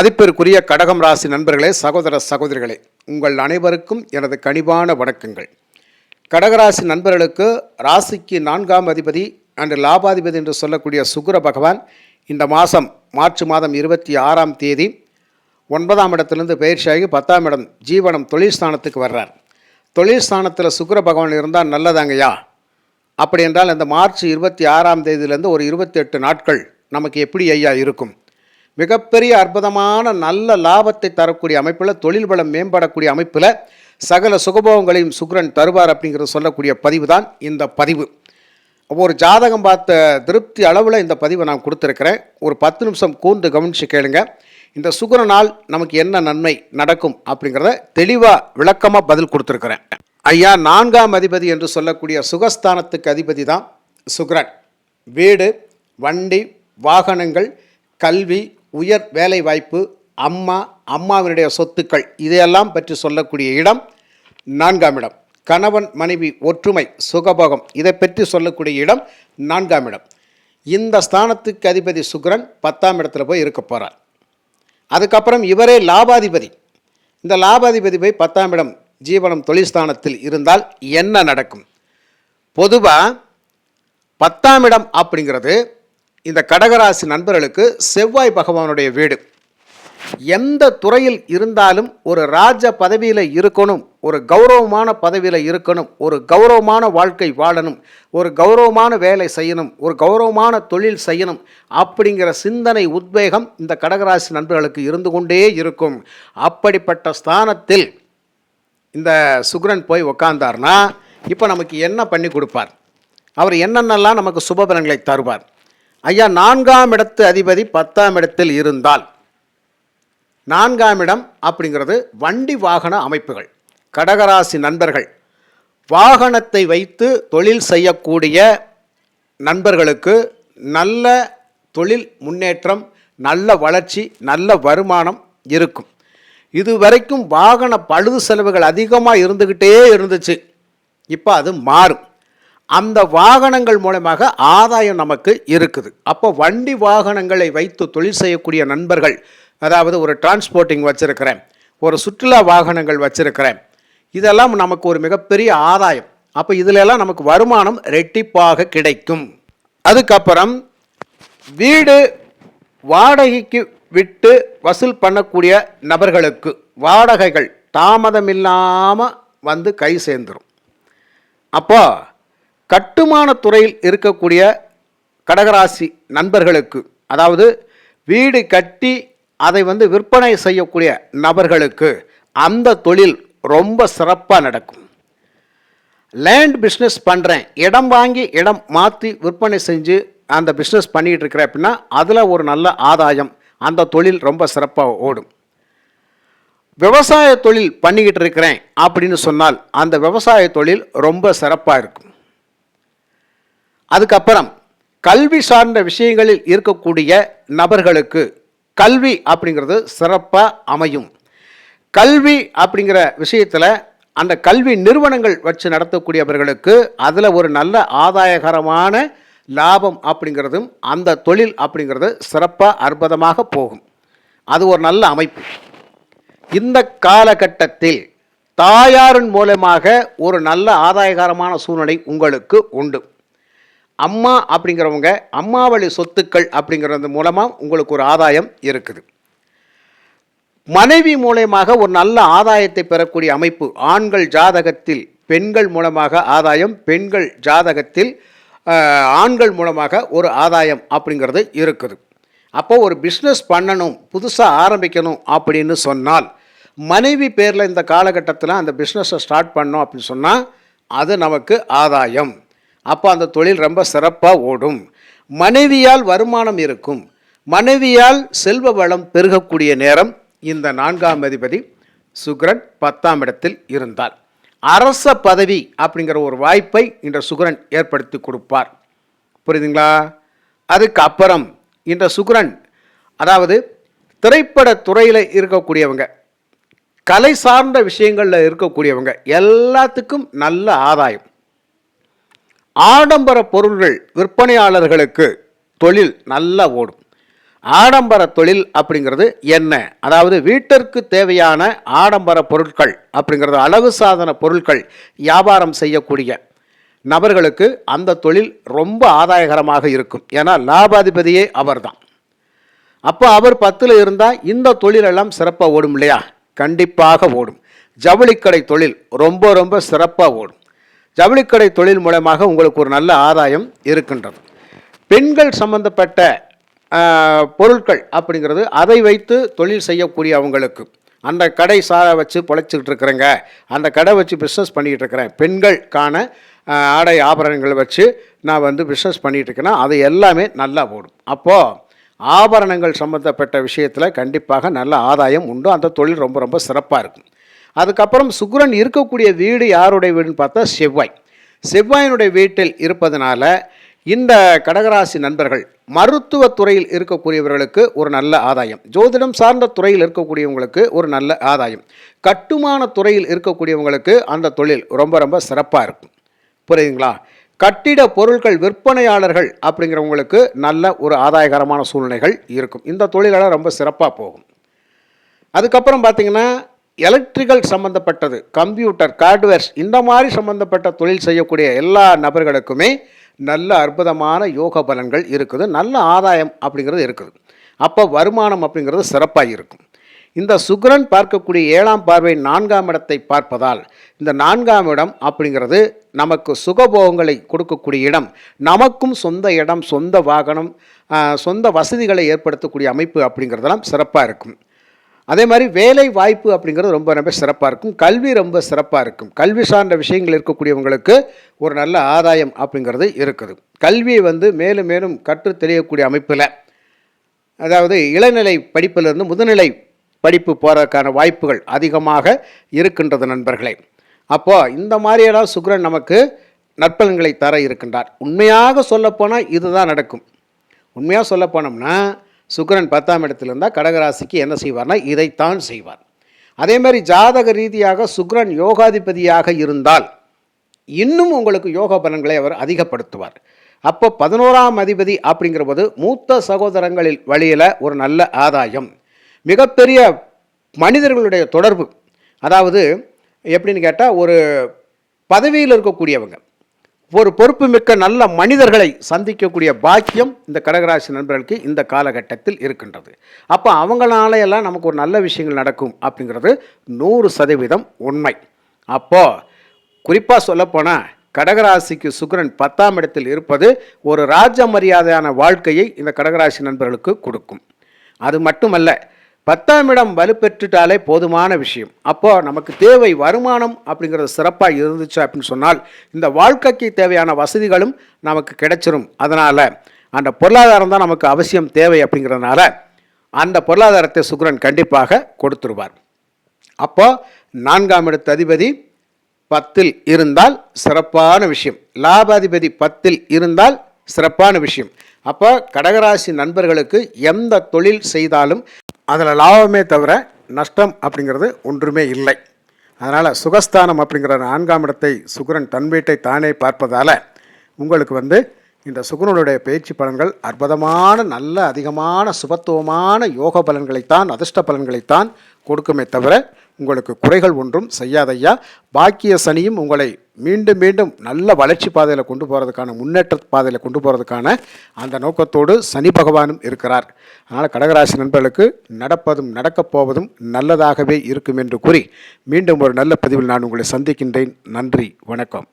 மதிப்பிற்குரிய கடகம் ராசி நண்பர்களே, சகோதர சகோதரிகளே, உங்கள் அனைவருக்கும் எனது கனிவான வணக்கங்கள். கடகராசி நண்பர்களுக்கு ராசிக்கு 4ஆம் அதிபதி அன்று லாபாதிபதி என்று சொல்லக்கூடிய சுக்கிர பகவான் இந்த மாதம் மார்ச் மாதம் 26ஆம் தேதி 9ஆம் இடத்திலிருந்து பயிற்சியாகி 10ஆம் இடம் ஜீவனம் தொழில் ஸ்தானத்துக்கு வர்றார். தொழில் ஸ்தானத்தில் சுக்கிர பகவான் இருந்தால் நல்லதாங்கய்யா. அப்படி என்றால் இந்த மார்ச் 26ஆம் தேதியிலேருந்து ஒரு 28 நாட்கள் நமக்கு எப்படி ஐயா இருக்கும்? மிகப்பெரிய அற்புதமான நல்ல லாபத்தை தரக்கூடிய அமைப்பில், தொழில் வளம் மேம்படக்கூடிய அமைப்பில் சகல சுகபோகங்களையும் சுக்கிரன் தருவார் அப்படிங்கிறது சொல்லக்கூடிய பதிவு தான் இந்த பதிவு. ஒரு ஜாதகம் பார்த்த திருப்தி அளவில் இந்த பதிவை நான் கொடுத்துருக்கிறேன். ஒரு 10 நிமிஷம் கூர்ந்து கவனித்து கேளுங்க. இந்த சுக்கிரனால் நமக்கு என்ன நன்மை நடக்கும் அப்படிங்கிறத தெளிவாக விளக்கமாக பதில் கொடுத்துருக்கிறேன். ஐயா, 4ஆம் அதிபதி என்று சொல்லக்கூடிய சுகஸ்தானத்துக்கு அதிபதி தான் சுக்கிரன். வீடு, வண்டி, வாகனங்கள், கல்வி, உயர் வேலை வாய்ப்பு, அம்மாவினுடைய சொத்துக்கள், இதையெல்லாம் பற்றி சொல்லக்கூடிய இடம் 4ஆம் இடம். கணவன் மனைவி ஒற்றுமை, சுகபோகம், இதை பற்றி சொல்லக்கூடிய இடம் 4ஆம் இடம். இந்த ஸ்தானத்துக்கு அதிபதி சுக்கிரன் 10ஆம் இடத்துல போய் இருக்க போகிறார். அதுக்கப்புறம் இவரே லாபாதிபதி. இந்த லாபாதிபதி போய் 10ஆம் இடம் ஜீவனம் தொழில் ஸ்தானத்தில் இருந்தால் என்ன நடக்கும்? பொதுவாக 10ஆம் இடம் அப்படிங்கிறது இந்த கடகராசி நண்பர்களுக்கு செவ்வாய் பகவானுடைய வீடு. எந்த துறையில் இருந்தாலும் ஒரு ராஜ பதவியில் இருக்கணும், ஒரு கௌரவமான பதவியில் இருக்கணும், ஒரு கௌரவமான வாழ்க்கை வாழணும், ஒரு கௌரவமான வேலை செய்யணும், ஒரு கௌரவமான தொழில் செய்யணும் அப்படிங்கிற சிந்தனை உத்வேகம் இந்த கடகராசி நண்பர்களுக்கு இருந்து கொண்டே இருக்கும். அப்படிப்பட்ட ஸ்தானத்தில் இந்த சுக்கிரன் போய் உக்காந்தார்னா இப்போ நமக்கு என்ன பண்ணி கொடுப்பார்? அவர் என்னென்னலாம் நமக்கு சுபபலன்களை தருவார்? ஐயா, 4ஆம் இடத்து அதிபதி 10ஆம் இடத்தில் இருந்தால், 4ஆம் இடம் அப்படிங்கிறது வண்டி வாகன அமைப்புகள். கடகராசி நண்பர்கள் வாகனத்தை வைத்து தொழில் செய்யக்கூடிய நண்பர்களுக்கு நல்ல தொழில் முன்னேற்றம், நல்ல வளர்ச்சி, நல்ல வருமானம் இருக்கும். இதுவரைக்கும் வாகன பழுது செலவுகள் அதிகமாக இருந்துக்கிட்டே இருந்துச்சு. இப்போ அது மாறும். அந்த வாகனங்கள் மூலமாக ஆதாயம் நமக்கு இருக்குது. அப்போ வண்டி வாகனங்களை வைத்து தொழில் செய்யக்கூடிய நண்பர்கள், அதாவது ஒரு டிரான்ஸ்போர்ட்டிங் வச்சுருக்கிறேன், ஒரு சுற்றுலா வாகனங்கள் வச்சுருக்கிறேன், இதெல்லாம் நமக்கு ஒரு மிகப்பெரிய ஆதாயம். அப்போ இதிலெல்லாம் நமக்கு வருமானம் ரெட்டிப்பாக கிடைக்கும். அதுக்கப்புறம் வீடு வாடகைக்கு விட்டு வசூல் பண்ணக்கூடிய நபர்களுக்கு வாடகைகள் தாமதமில்லாமல் வந்து கை சேர்ந்துடும். அப்போ கட்டுமான துறையில் இருக்கக்கூடிய கடகராசி நண்பர்களுக்கு, அதாவது வீடு கட்டி அதை விற்பனை செய்யக்கூடிய நபர்களுக்கு அந்த தொழில் ரொம்ப சிறப்பாக நடக்கும். லேண்ட் பிஸ்னஸ் பண்ணுறேன், இடம் வாங்கி இடம் மாற்றி விற்பனை செஞ்சு அந்த பிஸ்னஸ் பண்ணிகிட்டு இருக்கிறேன் அப்படின்னா அதில் ஒரு நல்ல ஆதாயம், அந்த தொழில் ரொம்ப சிறப்பாக ஓடும். விவசாய தொழில் பண்ணிக்கிட்டு இருக்கிறேன் அப்படின்னு சொன்னால் அந்த விவசாய தொழில் ரொம்ப சிறப்பாக இருக்கும். அதுக்கப்புறம் கல்வி சார்ந்த விஷயங்களில் இருக்கக்கூடிய நபர்களுக்கு கல்வி அப்படிங்கிறது சிறப்பாக அமையும். கல்வி அப்படிங்கிற விஷயத்தில் அந்த கல்வி நிறுவனங்கள் வச்சு நடத்தக்கூடியவர்களுக்கு அதில் ஒரு நல்ல ஆதாயகரமான லாபம் அப்படிங்கிறதும் அந்த தொழில் அப்படிங்கிறது சிறப்பாக அற்புதமாக போகும். அது ஒரு நல்ல அமைப்பு. இந்த காலகட்டத்தில் தாயாரின் மூலமாக ஒரு நல்ல ஆதாயகரமான சூழ்நிலை உங்களுக்கு உண்டு. அம்மா அப்படிங்கிறவங்க அம்மாவளி சொத்துக்கள் அப்படிங்கிறது மூலமாக உங்களுக்கு ஒரு ஆதாயம் இருக்குது. மனைவி மூலமாக ஒரு நல்ல ஆதாயத்தை பெறக்கூடிய அமைப்பு ஆண்கள் ஜாதகத்தில் பெண்கள் மூலமாக ஆதாயம், பெண்கள் ஜாதகத்தில் ஆண்கள் மூலமாக ஒரு ஆதாயம் அப்படிங்கிறது இருக்குது. அப்போது ஒரு பிஸ்னஸ் பண்ணணும், புதுசாக ஆரம்பிக்கணும் அப்படின்னு சொன்னால் மனைவி பேரில் இந்த காலகட்டத்தில் அந்த பிஸ்னஸை ஸ்டார்ட் பண்ணோம் அப்படின்னு சொன்னால் அது நமக்கு ஆதாயம். அப்போ அந்த தொழில் ரொம்ப சிறப்பாக ஓடும். மனைவியால் வருமானம் இருக்கும், மனைவியால் செல்வ வளம் பெருகக்கூடிய நேரம் இந்த 4ஆம் அதிபதி சுக்கிரன் 10ஆம் இடத்தில் இருந்தால். அரச பதவி அப்படிங்கிற ஒரு வாய்ப்பை இந்த சுக்கிரன் ஏற்படுத்தி கொடுப்பார். புரியுதுங்களா? அதுக்கு அப்புறம் இந்த சுக்கிரன், அதாவது திரைப்பட துறையில் இருக்கக்கூடியவங்க, கலை சார்ந்த விஷயங்களில் இருக்கக்கூடியவங்க எல்லாத்துக்கும் நல்ல ஆதாயம். ஆடம்பர பொருள்கள் விற்பனையாளர்களுக்கு தொழில் நல்லா ஓடும். ஆடம்பர தொழில் அப்படிங்கிறது என்ன? அதாவது வீட்டிற்கு தேவையான ஆடம்பர பொருட்கள் அப்படிங்கிறது, அழகு சாதன பொருட்கள் வியாபாரம் செய்யக்கூடிய நபர்களுக்கு அந்த தொழில் ரொம்ப ஆதாயகரமாக இருக்கும். ஏன்னா லாபாதிபதியே அவர்தான். அப்போ அவர் 10ல் இருந்தால் இந்த தொழிலெல்லாம் சிறப்பாக ஓடும் இல்லையா? கண்டிப்பாக ஓடும். ஜவுளிக்கடை தொழில் ரொம்ப ரொம்ப சிறப்பாக ஓடும். ஜவுளிக்கடை தொழில் மூலமாக உங்களுக்கு ஒரு நல்ல ஆதாயம் இருக்கின்றது. பெண்கள் சம்பந்தப்பட்ட பொருட்கள் அப்படிங்கிறது, அதை வைத்து தொழில் செய்யக்கூடிய அவங்களுக்கு, அந்த கடை வச்சு பொழைச்சிக்கிட்டு இருக்கிறேங்க, அந்த கடை வச்சு பிஸ்னஸ் பண்ணிக்கிட்டு இருக்கிறேன், பெண்களுக்கான ஆடை ஆபரணங்களை வச்சு நான் பிஸ்னஸ் பண்ணிகிட்டு இருக்கிறேன்னா அது எல்லாமே நல்லா ஓடும். அப்போது ஆபரணங்கள் சம்மந்தப்பட்ட விஷயத்தில் கண்டிப்பாக நல்ல ஆதாயம் உண்டு. அந்த தொழில் ரொம்ப ரொம்ப சிறப்பாக இருக்கும். அதுக்கப்புறம் சுக்கிரன் இருக்கக்கூடிய வீடு யாருடைய வீடுன்னு பார்த்தா செவ்வாய். செவ்வாயினுடைய வீட்டில் இருப்பதனால இந்த கடகராசி நண்பர்கள் மருத்துவத்துறையில் இருக்கக்கூடியவர்களுக்கு ஒரு நல்ல ஆதாயம், ஜோதிடம் சார்ந்த துறையில் இருக்கக்கூடியவங்களுக்கு ஒரு நல்ல ஆதாயம், கட்டுமான துறையில் இருக்கக்கூடியவங்களுக்கு அந்த தொழில் ரொம்ப ரொம்ப சிறப்பாக இருக்கும். புரியுதுங்களா? கட்டிட பொருட்கள் விற்பனையாளர்கள் அப்படிங்கிறவங்களுக்கு நல்ல ஒரு ஆதாயகரமான சூழ்நிலைகள் இருக்கும். இந்த தொழிலெல்லாம் ரொம்ப சிறப்பாக போகும். அதுக்கப்புறம் பார்த்திங்கன்னா எலக்ட்ரிக்கல் சம்மந்தப்பட்டது, கம்ப்யூட்டர், ஹார்ட்வேர்ஸ், இந்த மாதிரி சம்மந்தப்பட்ட தொழில் செய்யக்கூடிய எல்லா நபர்களுக்குமே நல்ல அற்புதமான யோக பலன்கள் இருக்குது. நல்ல ஆதாயம் அப்படிங்கிறது இருக்குது. அப்போ வருமானம் அப்படிங்கிறது சிறப்பாக இருக்கும். இந்த சுக்கிரன் பார்க்கக்கூடிய 7ஆம் பார்வை 4ஆம் இடத்தை பார்ப்பதால் இந்த 4ஆம் இடம் அப்படிங்கிறது நமக்கு சுகபோகங்களை கொடுக்கக்கூடிய இடம். நமக்கும் சொந்த இடம், சொந்த வாகனம், சொந்த வசதிகளை ஏற்படுத்தக்கூடிய அமைப்பு அப்படிங்கிறதெல்லாம் சிறப்பாக இருக்கும். அதே மாதிரி வேலை வாய்ப்பு அப்படிங்கிறது ரொம்ப ரொம்ப சிறப்பாக இருக்கும். கல்வி ரொம்ப சிறப்பாக இருக்கும். கல்வி சார்ந்த விஷயங்கள் இருக்கக்கூடியவங்களுக்கு ஒரு நல்ல ஆதாயம் அப்படிங்கிறது இருக்குது. கல்வியை மேலும் மேலும் கற்று தெரியக்கூடிய அமைப்பில், அதாவது இளநிலை படிப்பிலிருந்து முதுநிலை படிப்பு போகிறதுக்கான வாய்ப்புகள் அதிகமாக இருக்கின்றது நண்பர்களே. அப்போது இந்த மாதிரியெல்லாம் சுக்கிரன் நமக்கு நற்பலன்களை தர இருக்கின்றார். உண்மையாக சொல்லப்போனால் இதுதான் நடக்கும். உண்மையாக சொல்லப்போனோம்னா சுக்கிரன் 10ஆம் இடத்துல இருந்தால் கடகராசிக்கு என்ன செய்வார்னா இதைத்தான் செய்வார். அதே மாதிரி ஜாதக ரீதியாக சுக்கிரன் யோகாதிபதியாக இருந்தால் இன்னும் உங்களுக்கு யோக பலன்களை அவர் அதிகப்படுத்துவார். அப்போ 11ஆம் அதிபதி அப்படிங்கிற போது மூத்த சகோதரங்களில் வழியில் ஒரு நல்ல ஆதாயம், மிகப்பெரிய மனிதர்களுடைய தொடர்பு, அதாவது எப்படின்னு கேட்டால் ஒரு பதவியில் இருக்கக்கூடியவங்க, ஒரு பொறுப்பு மிக்க நல்ல மனிதர்களை சந்திக்கக்கூடிய பாக்கியம் இந்த கடகராசி நண்பர்களுக்கு இந்த காலகட்டத்தில் இருக்கின்றது. அப்போ அவங்களால எல்லாம் நமக்கு ஒரு நல்ல விஷயங்கள் நடக்கும் அப்படிங்கிறது 100% உண்மை. அப்போது குறிப்பாக சொல்லப்போனால் கடகராசிக்கு சுக்கிரன் 10ஆம் இடத்தில் இருப்பது ஒரு ராஜ மரியாதையான வாழ்க்கையை இந்த கடகராசி நண்பர்களுக்கு கொடுக்கும். அது மட்டுமல்ல, 10ஆம் இடம் வலுப்பெற்றுட்டாலே போதுமான விஷயம். அப்போது நமக்கு தேவை வருமானம் அப்படிங்கிறது சிறப்பாக இருந்துச்சு அப்படின்னு சொன்னால் இந்த வாழ்க்கைக்கு தேவையான வசதிகளும் நமக்கு கிடைச்சிரும். அதனால் அந்த பொருளாதாரம் தான் நமக்கு அவசியம் தேவை. அப்படிங்கிறதுனால அந்த பொருளாதாரத்தை சுக்கிரன் கண்டிப்பாக கொடுத்துருவார். அப்போது 4ஆம் இடத்து அதிபதி 10ல் இருந்தால் சிறப்பான விஷயம், லாபாதிபதி 10ல் இருந்தால் சிறப்பான விஷயம். அப்போ கடகராசி நண்பர்களுக்கு எந்த தொழில் செய்தாலும் அதில் லாபமே தவிர நஷ்டம் அப்படிங்கிறது ஒன்றுமே இல்லை. அதனால் சுகஸ்தானம் அப்படிங்கிற 4ஆம் இடத்தை சுக்கிரன் தன் வீட்டை தானே பார்ப்பதால் உங்களுக்கு இந்த சுக்கிரனுடைய பயிற்சி பலன்கள் அற்புதமான நல்ல அதிகமான சுபத்துவமான யோக பலன்களைத்தான், அதிர்ஷ்ட பலன்களைத்தான் கொடுக்குமே தவிர உங்களுக்கு குறைகள் ஒன்றும் செய்யாதையா. பாக்கிய சனியும் உங்களை மீண்டும் மீண்டும் நல்ல வளர்ச்சி பாதையில் கொண்டு போகிறதுக்கான, முன்னேற்ற பாதையில் கொண்டு போகிறதுக்கான அந்த நோக்கத்தோடு சனி பகவானும் இருக்கிறார். அதனால் கடகராசி நண்பர்களுக்கு நடப்பதும் நடக்கப் போவதும் நல்லதாகவே இருக்கும் என்று கூறி மீண்டும் ஒரு நல்ல பதிவில் நான் உங்களை சந்திக்கின்றேன். நன்றி, வணக்கம்.